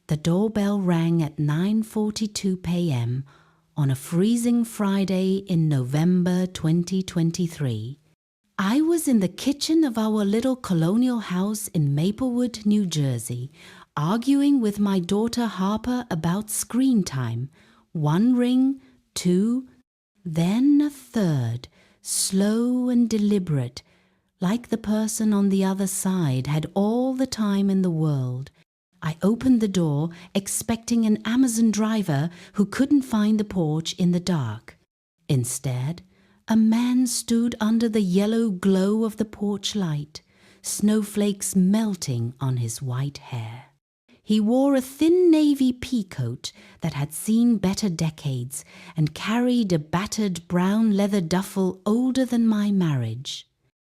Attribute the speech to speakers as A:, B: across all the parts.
A: The doorbell rang at 9:42 p.m. on a freezing Friday in November 2023. I was in the kitchen of our little colonial house in Maplewood, New Jersey, arguing with my daughter Harper about screen time. One ring, two, then a third, slow and deliberate, like the person on the other side had all the time in the world. I opened the door, expecting an Amazon driver who couldn't find the porch in the dark. Instead, a man stood under the yellow glow of the porch light, snowflakes melting on his white hair. He wore a thin navy peacoat that had seen better decades and carried a battered brown leather duffel older than my marriage.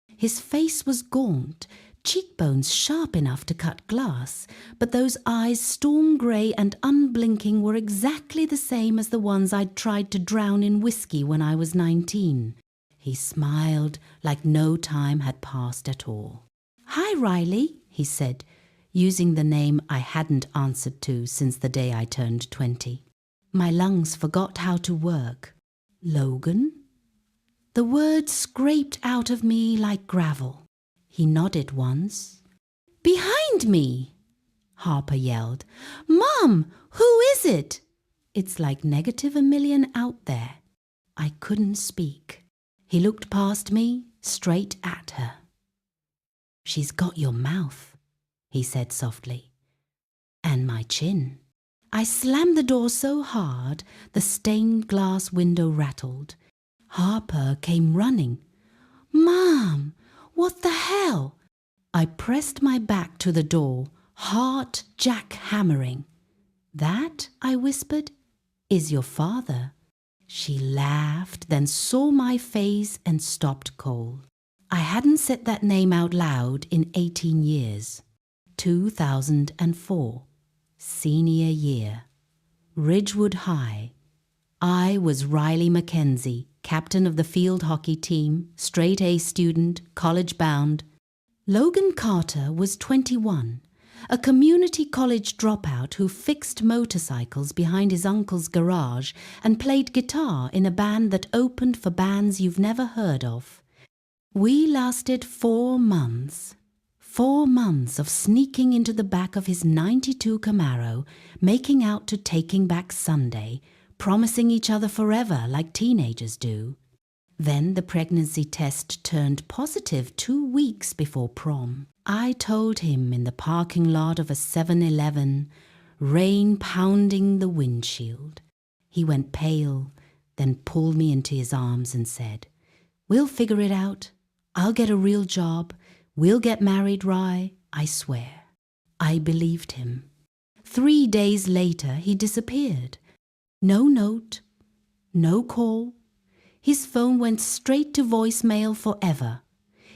A: His face was gaunt, cheekbones sharp enough to cut glass, but those eyes, storm grey and unblinking, were exactly the same as the ones I'd tried to drown in whiskey when I was 19. He smiled like no time had passed at all. "Hi, Riley," he said, using the name I hadn't answered to since the day I turned 20. My lungs forgot how to work. "Logan?" The word scraped out of me like gravel. He nodded once. "Behind me!" Harper yelled. "Mom, who is it?" It's like negative a million out there. I couldn't speak. He looked past me, straight at her. "She's got your mouth," he said softly. "And my chin." I slammed the door so hard, the stained glass window rattled. Harper came running. "Mom, what the hell?" I pressed my back to the door, heart jackhammering. "That," I whispered, "is your father." She laughed, then saw my face and stopped cold. I hadn't said that name out loud in 18 years. 2004, senior year. Ridgewood High. I was Riley Mackenzie, captain of the field hockey team, straight A student, college bound. Logan Carter was 21, a community college dropout who fixed motorcycles behind his uncle's garage and played guitar in a band that opened for bands you've never heard of. We lasted 4 months. 4 months of sneaking into the back of his '92 Camaro, making out to Taking Back Sunday, promising each other forever like teenagers do. Then the pregnancy test turned positive 2 weeks before prom. I told him in the parking lot of a 7-Eleven, rain pounding the windshield. He went pale, then pulled me into his arms and said, "We'll figure it out. I'll get a real job. We'll get married, Rye, I swear." I believed him. 3 days later, he disappeared. No note, no call. His phone went straight to voicemail forever.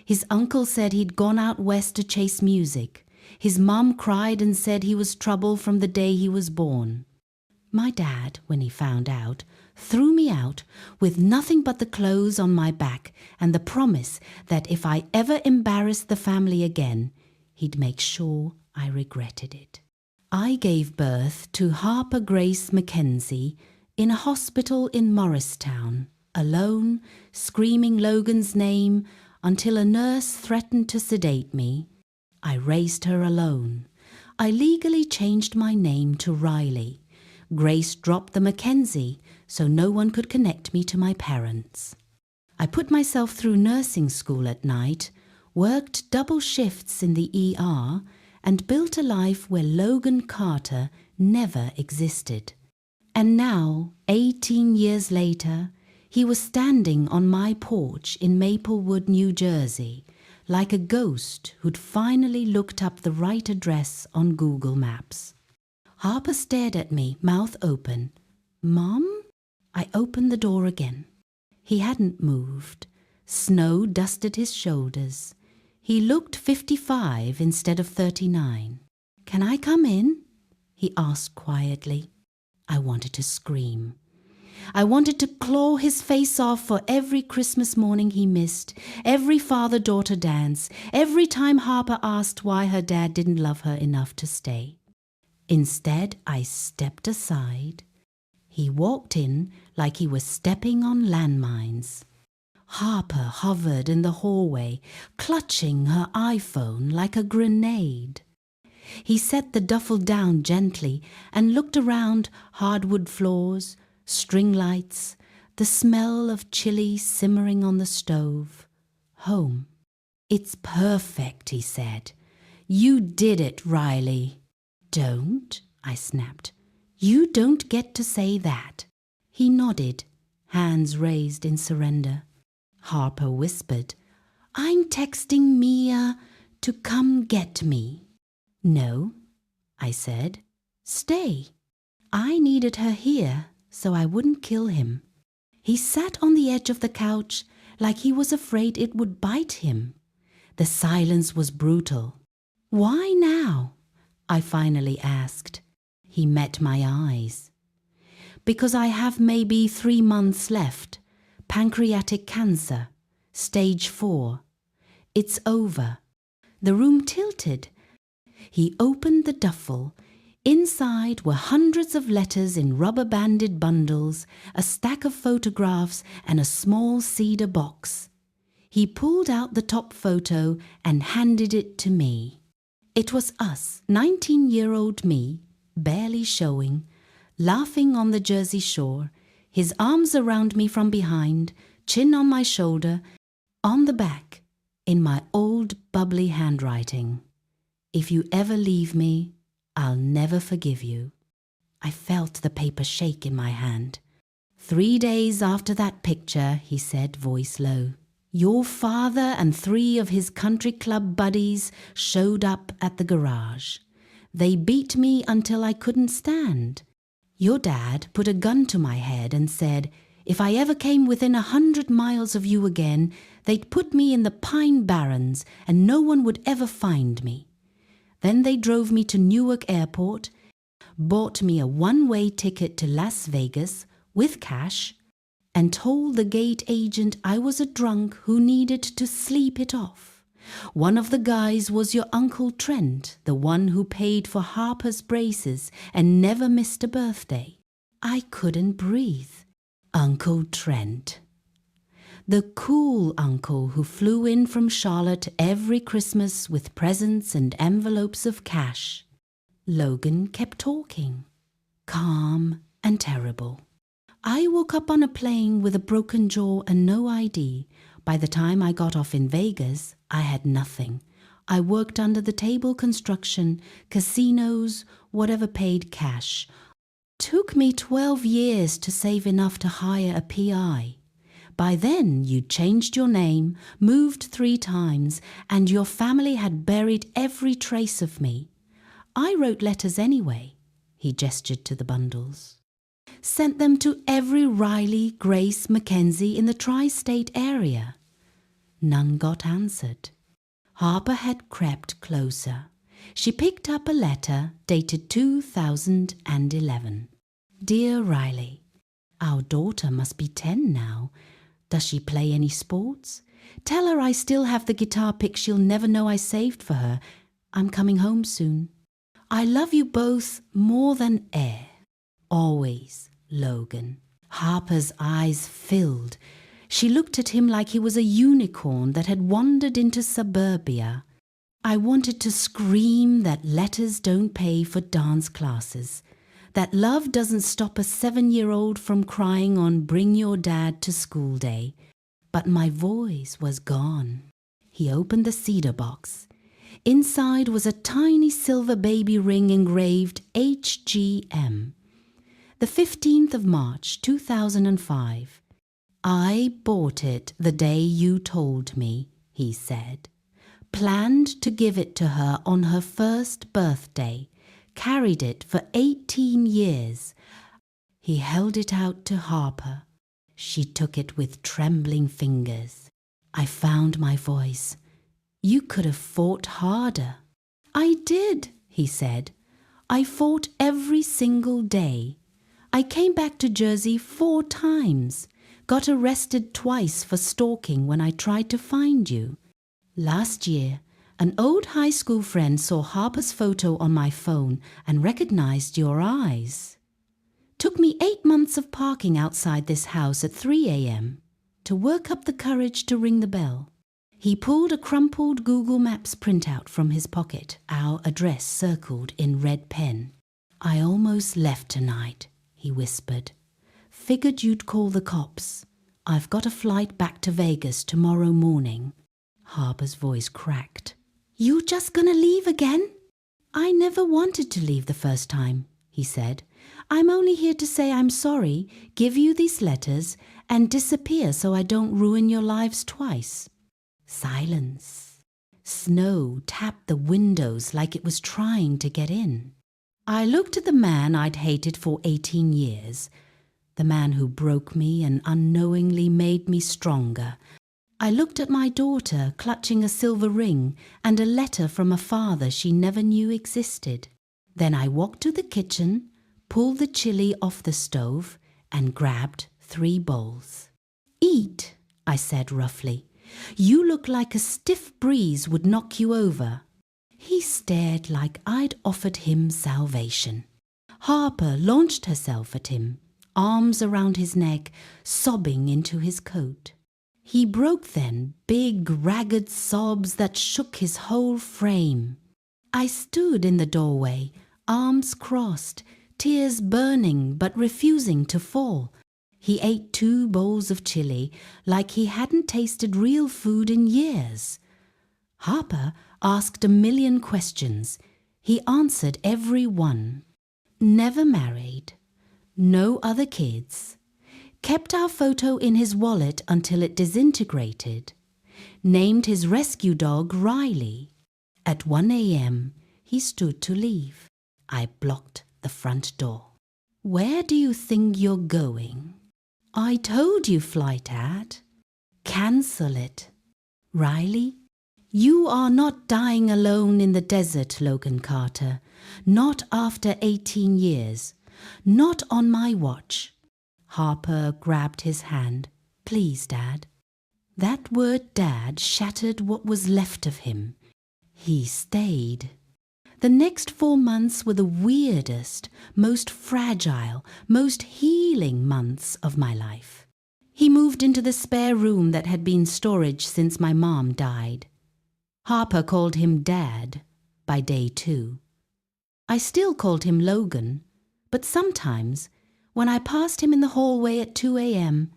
A: His uncle said he'd gone out west to chase music. His mom cried and said he was trouble from the day he was born. My dad, when he found out, threw me out with nothing but the clothes on my back and the promise that if I ever embarrassed the family again, he'd make sure I regretted it. I gave birth to Harper Grace Mackenzie in a hospital in Morristown, alone, screaming Logan's name until a nurse threatened to sedate me. I raised her alone. I legally changed my name to Riley. Grace dropped the Mackenzie so no one could connect me to my parents. I put myself through nursing school at night, worked double shifts in the ER, and built a life where Logan Carter never existed. And now, 18 years later, he was standing on my porch in Maplewood, New Jersey, like a ghost who'd finally looked up the right address on Google Maps. Harper stared at me, mouth open. "Mom?" I opened the door again. He hadn't moved. Snow dusted his shoulders. He looked 55 instead of 39. "Can I come in?" he asked quietly. I wanted to scream. I wanted to claw his face off for every Christmas morning he missed, every father-daughter dance, every time Harper asked why her dad didn't love her enough to stay. Instead, I stepped aside. He walked in like he was stepping on landmines. Harper hovered in the hallway, clutching her iPhone like a grenade. He set the duffel down gently and looked around. Hardwood floors, string lights, the smell of chili simmering on the stove. Home. "It's perfect," he said. "You did it, Riley." "Don't," I snapped. "You don't get to say that." He nodded, hands raised in surrender. Harper whispered, "I'm texting Mia to come get me." "No," I said. "Stay." I needed her here so I wouldn't kill him. He sat on the edge of the couch like he was afraid it would bite him. The silence was brutal. "Why now?" I finally asked. He met my eyes. "Because I have maybe 3 months left. Pancreatic cancer. Stage 4. It's over." The room tilted. He opened the duffel. Inside were hundreds of letters in rubber-banded bundles, a stack of photographs, and a small cedar box. He pulled out the top photo and handed it to me. It was us, 19-year-old me, barely showing, laughing on the Jersey shore, his arms around me from behind, chin on my shoulder, on the back, in my old bubbly handwriting. "If you ever leave me, I'll never forgive you." I felt the paper shake in my hand. 3 days after that picture, he said, voice low, "Your father and 3 of his country club buddies showed up at the garage. They beat me until I couldn't stand. Your dad put a gun to my head and said, if I ever came within 100 miles of you again, they'd put me in the Pine Barrens and no one would ever find me. Then they drove me to Newark Airport, bought me a one-way ticket to Las Vegas with cash, and told the gate agent I was a drunk who needed to sleep it off. One of the guys was your Uncle Trent, the one who paid for Harper's braces and never missed a birthday." I couldn't breathe. Uncle Trent. The cool uncle who flew in from Charlotte every Christmas with presents and envelopes of cash. Logan kept talking, calm and terrible. I woke up on a plane with a broken jaw and no ID. By the time I got off in Vegas, I had nothing. I worked under the table construction, casinos, whatever paid cash. Took me 12 years to save enough to hire a PI. By then, you'd changed your name, moved 3 times, and your family had buried every trace of me. I wrote letters anyway. He gestured to the bundles. Sent them to every Riley, Grace, Mackenzie in the tri-state area. None got answered. Harper had crept closer. She picked up a letter dated 2011. "Dear Riley, our daughter must be 10 now. Does she play any sports? Tell her I still have the guitar pick she'll never know I saved for her. I'm coming home soon. I love you both more than air. Always, Logan." Harper's eyes filled. She looked at him like he was a unicorn that had wandered into suburbia. I wanted to scream that letters don't pay for dance classes, that love doesn't stop a 7-year-old from crying on Bring Your Dad to School Day. But my voice was gone. He opened the cedar box. Inside was a tiny silver baby ring engraved HGM. The 15th of March, 2005. "I bought it the day you told me," he said. "Planned to give it to her on her first birthday. Carried it for 18 years. He held it out to Harper. She took it with trembling fingers. I found my voice. "You could have fought harder." "I did," he said. "I fought every single day. I came back to Jersey 4 times. Got arrested twice for stalking when I tried to find you. Last year, An old high school friend saw Harper's photo on my phone and recognized your eyes. Took me 8 months of parking outside this house at 3 a.m. to work up the courage to ring the bell. He pulled a crumpled Google Maps printout from his pocket, our address circled in red pen. "I almost left tonight," he whispered. "Figured you'd call the cops. I've got a flight back to Vegas tomorrow morning." Harper's voice cracked. "You just gonna leave again?" "I never wanted to leave the first time," he said. "I'm only here to say I'm sorry, give you these letters, and disappear so I don't ruin your lives twice." Silence. Snow tapped the windows like it was trying to get in. I looked at the man I'd hated for 18 years, the man who broke me and unknowingly made me stronger. I looked at my daughter clutching a silver ring and a letter from a father she never knew existed. Then I walked to the kitchen, pulled the chili off the stove, and grabbed 3 bowls. "Eat," I said roughly. "You look like a stiff breeze would knock you over." He stared like I'd offered him salvation. Harper launched herself at him, arms around his neck, sobbing into his coat. He broke then, big, ragged sobs that shook his whole frame. I stood in the doorway, arms crossed, tears burning but refusing to fall. He ate 2 bowls of chili like he hadn't tasted real food in years. Harper asked a million questions. He answered every one. Never married. No other kids. Kept our photo in his wallet until it disintegrated. Named his rescue dog Riley. At 1 a.m., he stood to leave. I blocked the front door. "Where do you think you're going?" "I told you, flight ad." "Cancel it." "Riley, you are not dying alone in the desert, Logan Carter. Not after 18 years. Not on my watch." Harper grabbed his hand. "Please, Dad." That word Dad shattered what was left of him. He stayed. The next 4 months were the weirdest, most fragile, most healing months of my life. He moved into the spare room that had been storage since my mom died. Harper called him Dad by day 2. I still called him Logan, but sometimes, when I passed him in the hallway at 2 a.m.,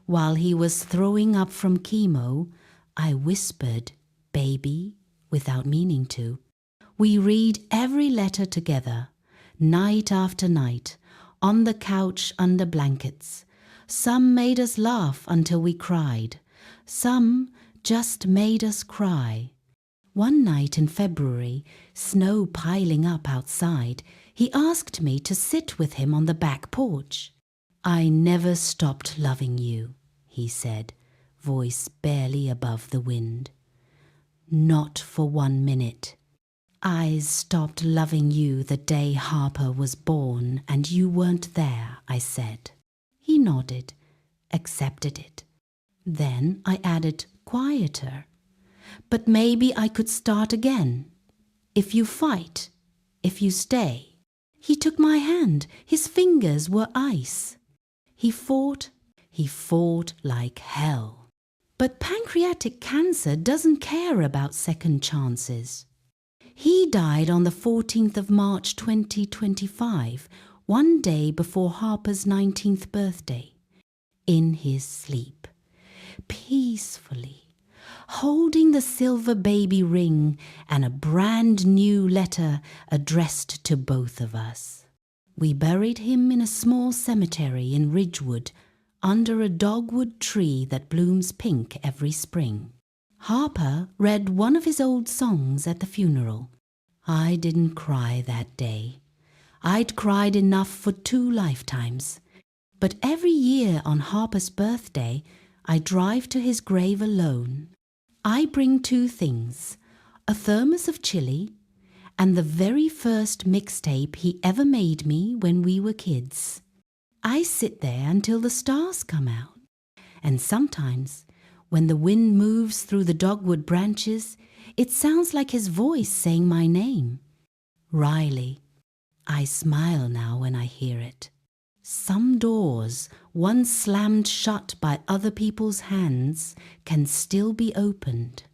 A: while he was throwing up from chemo, I whispered, "Baby," without meaning to. We read every letter together, night after night, on the couch under blankets. Some made us laugh until we cried. Some just made us cry. One night in February, snow piling up outside, he asked me to sit with him on the back porch. "I never stopped loving you," he said, voice barely above the wind. "Not for 1 minute. I stopped loving you the day Harper was born and you weren't there," I said. He nodded, accepted it. Then I added, quieter, "But maybe I could start again. If you fight, if you stay." He took my hand. His fingers were ice. He fought like hell. But pancreatic cancer doesn't care about second chances. He died on the 14th of March 2025, 1 day before Harper's 19th birthday, in his sleep, peacefully, holding the silver baby ring and a brand new letter addressed to both of us. We buried him in a small cemetery in Ridgewood, under a dogwood tree that blooms pink every spring. Harper read one of his old songs at the funeral. I didn't cry that day. I'd cried enough for 2 lifetimes. But every year on Harper's birthday, I drive to his grave alone. I bring 2 things, a thermos of chili and the very first mixtape he ever made me when we were kids. I sit there until the stars come out. And sometimes, when the wind moves through the dogwood branches, It sounds like his voice saying my name. Riley. I smile now when I hear it. Some doors, once slammed shut by other people's hands, can still be opened,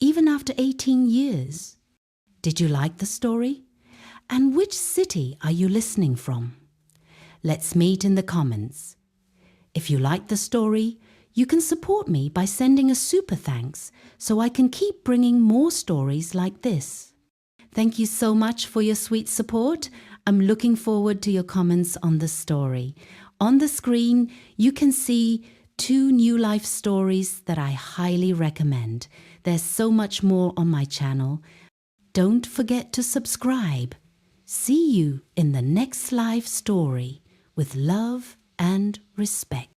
A: even after 18 years. Did you like the story? And which city are you listening from? Let's meet in the comments. If you like the story, you can support me by sending a super thanks so I can keep bringing more stories like this. Thank you so much for your sweet support. I'm looking forward to your comments on the story. On the screen, you can see 2 new life stories that I highly recommend. There's so much more on my channel. Don't forget to subscribe. See you in the next life story with love and respect.